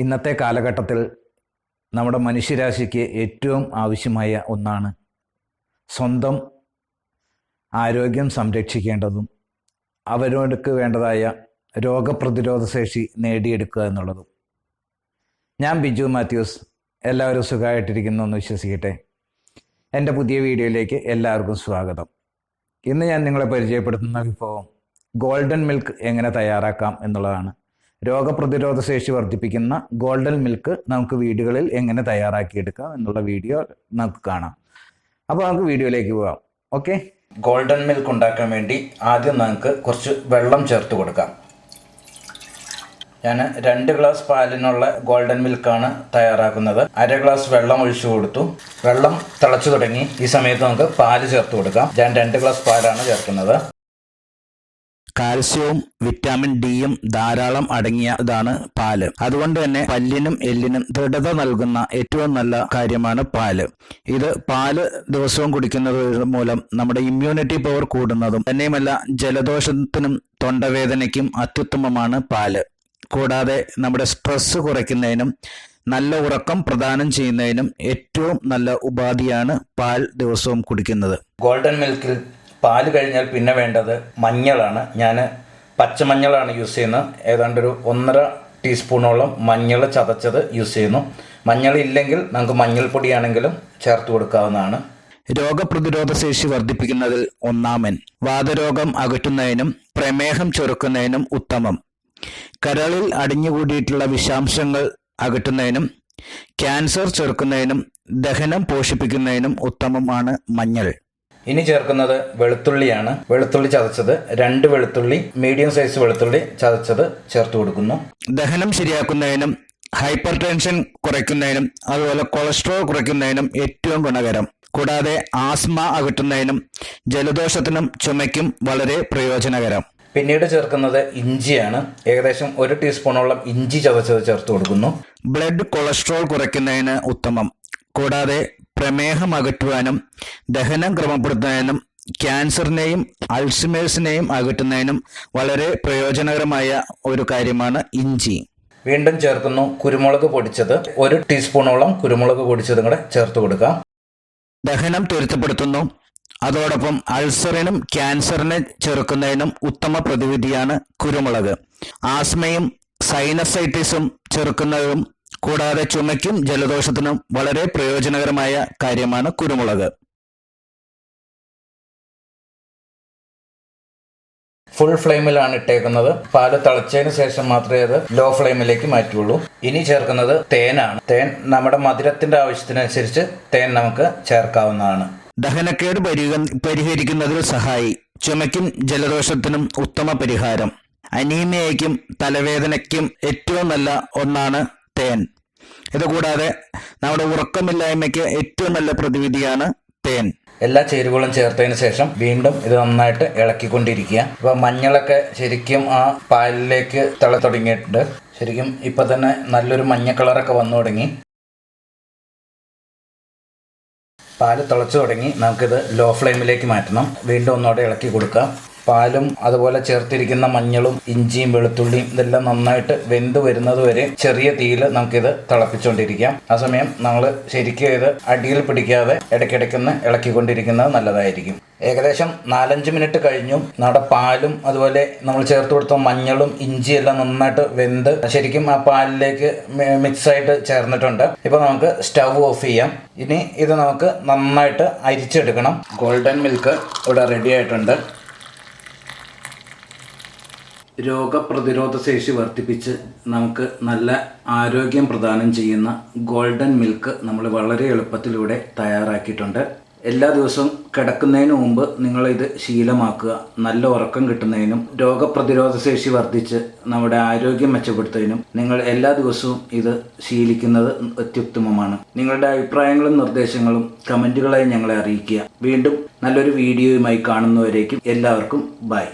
ഇന്നത്തെ കാലഘട്ടത്തിൽ നമ്മുടെ മനുഷ്യരാശിക്ക് ഏറ്റവും ആവശ്യമായ ഒന്നാണ് സ്വന്തം ആരോഗ്യം സംരക്ഷിക്കേണ്ടതും അവരോർക്ക് വേണ്ടതായ രോഗപ്രതിരോധ ശേഷി നേടിയെടുക്കുക എന്നുള്ളതും. ഞാൻ ബിജു മാത്യൂസ്. എല്ലാവരും സുഖമായിട്ടിരിക്കുന്നു എന്ന് വിശ്വസിക്കട്ടെ. എൻ്റെ പുതിയ വീഡിയോയിലേക്ക് എല്ലാവർക്കും സ്വാഗതം. ഇന്ന് ഞാൻ നിങ്ങളെ പരിചയപ്പെടുത്തുന്ന വിഭവം ഗോൾഡൻ മിൽക്ക് എങ്ങനെ തയ്യാറാക്കാം എന്നുള്ളതാണ്. രോഗപ്രതിരോധ ശേഷി വർദ്ധിപ്പിക്കുന്ന ഗോൾഡൻ മിൽക്ക് നമുക്ക് വീടുകളിൽ എങ്ങനെ തയ്യാറാക്കിയെടുക്കാം എന്നുള്ള വീഡിയോ നമുക്ക് കാണാം. അപ്പോൾ നമുക്ക് വീഡിയോയിലേക്ക് പോകാം. ഓക്കെ, ഗോൾഡൻ മിൽക്ക് ഉണ്ടാക്കാൻ വേണ്ടി ആദ്യം നമുക്ക് കുറച്ച് വെള്ളം ചേർത്ത് കൊടുക്കാം. ഞാൻ 2 ഗ്ലാസ് പാലിനുള്ള ഗോൾഡൻ മിൽക്കാണ് തയ്യാറാക്കുന്നത്. 1/2 ഗ്ലാസ് വെള്ളം ഒഴിച്ചു കൊടുത്തു. വെള്ളം തിളച്ചു തുടങ്ങി. ഈ സമയത്ത് നമുക്ക് പാല് ചേർത്ത് കൊടുക്കാം. ഞാൻ 2 ഗ്ലാസ് പാലാണ് ചേർക്കുന്നത്. കാൽസ്യവും വിറ്റാമിൻ ഡിയും ധാരാളം അടങ്ങിയതാണ് പാല്. അതുകൊണ്ട് തന്നെ പല്ലിനും എല്ലിനും ദൃഢത നൽകുന്ന ഏറ്റവും നല്ല കാര്യമാണ് പാല്. ഇത് പാല് ദിവസവും കുടിക്കുന്നത് മൂലം നമ്മുടെ ഇമ്മ്യൂണിറ്റി പവർ കൂടുന്നതും തന്നെയുമല്ല ജലദോഷത്തിനും തൊണ്ടവേദനയ്ക്കും അത്യുത്തമമാണ് പാല്. കൂടാതെ നമ്മുടെ സ്ട്രെസ് കുറയ്ക്കുന്നതിനും നല്ല ഉറക്കം പ്രദാനം ചെയ്യുന്നതിനും ഏറ്റവും നല്ല ഉപാധിയാണ് പാൽ ദിവസവും കുടിക്കുന്നത്. ഗോൾഡൻ മിൽക്കിൽ പാല് കഴിഞ്ഞാൽ പിന്നെ വേണ്ടത് മഞ്ഞളാണ്. ഞാൻ പച്ചമഞ്ഞളാണ് യൂസ് ചെയ്യുന്നത്. ഏതാണ്ട് ഒരു 1.5 ടീസ്പൂണോളം മഞ്ഞൾ ചതച്ചത് യൂസ് ചെയ്യുന്നു. മഞ്ഞൾ ഇല്ലെങ്കിൽ നമുക്ക് മഞ്ഞൾപ്പൊടിയാണെങ്കിലും ചേർത്ത് കൊടുക്കാവുന്നതാണ്. രോഗപ്രതിരോധ ശേഷി വർദ്ധിപ്പിക്കുന്നതിൽ ഒന്നാമൻ വാതരോഗം അകറ്റുന്നതിനും പ്രമേഹം ചെറുക്കുന്നതിനും ഉത്തമം. കരളിൽ അടിഞ്ഞുകൂടിയിട്ടുള്ള വിഷാംശങ്ങൾ അകറ്റുന്നതിനും ക്യാൻസർ ചെറുക്കുന്നതിനും ദഹനം പോഷിപ്പിക്കുന്നതിനും ഉത്തമമാണ് മഞ്ഞൾ. ഇനി ചേർക്കുന്നത് വെളുത്തുള്ളിയാണ്. വെളുത്തുള്ളി ചതച്ചത് 2 വെളുത്തുള്ളി, മീഡിയം സൈസ് വെളുത്തുള്ളി ചതച്ചത് ചേർത്ത് കൊടുക്കുന്നു. ദഹനം ശരിയാക്കുന്നതിനും ഹൈപ്പർ ടെൻഷൻ കുറയ്ക്കുന്നതിനും അതുപോലെ കൊളസ്ട്രോൾ കുറയ്ക്കുന്നതിനും ഏറ്റവും ഗുണകരം. കൂടാതെ ആസ്മ അകറ്റുന്നതിനും ജലദോഷത്തിനും ചുമയ്ക്കും വളരെ പ്രയോജനകരം. പിന്നീട് ചേർക്കുന്നത് ഇഞ്ചിയാണ്. ഏകദേശം 1 ടീസ്പൂണോളം ഇഞ്ചി ചതച്ചത് ചേർത്ത് കൊടുക്കുന്നു. ബ്ലഡ് കൊളസ്ട്രോൾ കുറയ്ക്കുന്നതിന് ഉത്തമം. കൂടാതെ പ്രമേഹം അകറ്റുവാനും ദഹനം ക്രമപ്പെടുത്തുന്നതിനും ക്യാൻസറിനെയും അൾസിമേഴ്സിനെയും അകറ്റുന്നതിനും വളരെ പ്രയോജനകരമായ ഒരു കാര്യമാണ് ഇഞ്ചി. വീണ്ടും ചേർക്കുന്നു കുരുമുളക് പൊടിച്ചത്. 1 ടീസ്പൂണോളം കുരുമുളക് പൊടിച്ചതും കൂടെ ചേർത്ത് കൊടുക്കാം. ദഹനം ത്വരിതപ്പെടുത്തുന്നു. അതോടൊപ്പം അൾസറിനും ക്യാൻസറിനെ ചെറുക്കുന്നതിനും ഉത്തമ പ്രതിവിധിയാണ് കുരുമുളക്. ആസ്മയും സൈനസൈറ്റിസും ചെറുക്കുന്നതും കൂടാതെ ചുമയ്ക്കും ജലദോഷത്തിനും വളരെ പ്രയോജനകരമായ കാര്യമാണ് കുരുമുളക്. ഫുൾ ഫ്ലെയിമിലാണ് ഇട്ടേക്കുന്നത്. പാല് തിളച്ചതിന് ശേഷം മാത്രമേ അത് ലോ ഫ്ലെയിമിലേക്ക് മാറ്റുള്ളൂ. ഇനി ചേർക്കുന്നത് തേനാണ്. തേൻ നമ്മുടെ മധുരത്തിന്റെ ആവശ്യത്തിനനുസരിച്ച് തേൻ നമുക്ക് ചേർക്കാവുന്നതാണ്. ദഹനക്കേട് പരിഹരിക്കുന്നതിൽ സഹായി. ചുമയ്ക്കും ജലദോഷത്തിനും ഉത്തമ പരിഹാരം. അനീമിയയ്ക്കും തലവേദനയ്ക്കും ഏറ്റവും നല്ല ഒന്നാണ് തേൻ. ഇതുകൂടാതെ നമ്മുടെ ഉറക്കമില്ലായ്മയ്ക്ക് ഏറ്റവും നല്ല പ്രതിവിധിയാണ് തേൻ. എല്ലാ ചേരുവകളും ചേർത്തതിന് ശേഷം വീണ്ടും ഇത് നന്നായിട്ട് ഇളക്കിക്കൊണ്ടിരിക്കുക. ഇപ്പൊ മഞ്ഞളൊക്കെ ശരിക്കും ആ പാലിലേക്ക് തുടങ്ങിയിട്ടുണ്ട്. ശരിക്കും ഇപ്പൊ തന്നെ നല്ലൊരു മഞ്ഞ കളറൊക്കെ വന്നു തുടങ്ങി. പാല് തിളച്ചു തുടങ്ങി. നമുക്കിത് ലോ ഫ്ലെയിമിലേക്ക് മാറ്റണം. വീണ്ടും ഒന്നുകൂടെ ഇളക്കി കൊടുക്കാം. പാലും അതുപോലെ ചേർത്തിരിക്കുന്ന മഞ്ഞളും ഇഞ്ചിയും വെളുത്തുള്ളിയും ഇതെല്ലാം നന്നായിട്ട് വെന്ത് വരുന്നത് വരെ ചെറിയ തീയിൽ നമുക്കിത് തിളപ്പിച്ചുകൊണ്ടിരിക്കാം. ആ സമയം നമ്മൾ ശരിക്കും ഇത് അടിയിൽ പിടിക്കാതെ ഇടയ്ക്കിടയ്ക്കൊന്ന് ഇളക്കിക്കൊണ്ടിരിക്കുന്നത് നല്ലതായിരിക്കും. ഏകദേശം 4-5 മിനിറ്റ് കഴിഞ്ഞു. നമ്മുടെ പാലും അതുപോലെ നമ്മൾ ചേർത്ത് കൊടുത്ത മഞ്ഞളും ഇഞ്ചിയും എല്ലാം നന്നായിട്ട് വെന്ത് ശരിക്കും ആ പാലിലേക്ക് മിക്സായിട്ട് ചേർന്നിട്ടുണ്ട്. ഇപ്പോൾ നമുക്ക് സ്റ്റൗ ഓഫ് ചെയ്യാം. ഇനി ഇത് നമുക്ക് നന്നായിട്ട് അരിച്ചെടുക്കണം. ഗോൾഡൻ മിൽക്ക് ഇവിടെ റെഡി ആയിട്ടുണ്ട്. രോഗപ്രതിരോധ ശേഷി വർദ്ധിപ്പിച്ച് നമുക്ക് നല്ല ആരോഗ്യം പ്രദാനം ചെയ്യുന്ന ഗോൾഡൻ മിൽക്ക് നമ്മൾ വളരെ എളുപ്പത്തിലൂടെ തയ്യാറാക്കിയിട്ടുണ്ട്. എല്ലാ ദിവസവും കിടക്കുന്നതിന് മുമ്പ് നിങ്ങളിത് ശീലമാക്കുക. നല്ല ഉറക്കം കിട്ടുന്നതിനും രോഗപ്രതിരോധ ശേഷി വർദ്ധിച്ച് നമ്മുടെ ആരോഗ്യം മെച്ചപ്പെടുത്തുന്നതിനും നിങ്ങൾ എല്ലാ ദിവസവും ഇത് ശീലിക്കുന്നത് അത്യുത്തമമാണ്. നിങ്ങളുടെ അഭിപ്രായങ്ങളും നിർദ്ദേശങ്ങളും കമൻറ്റുകളായി ഞങ്ങളെ അറിയിക്കുക. വീണ്ടും നല്ലൊരു വീഡിയോയുമായി കാണുന്നവരേക്കും എല്ലാവർക്കും ബൈ.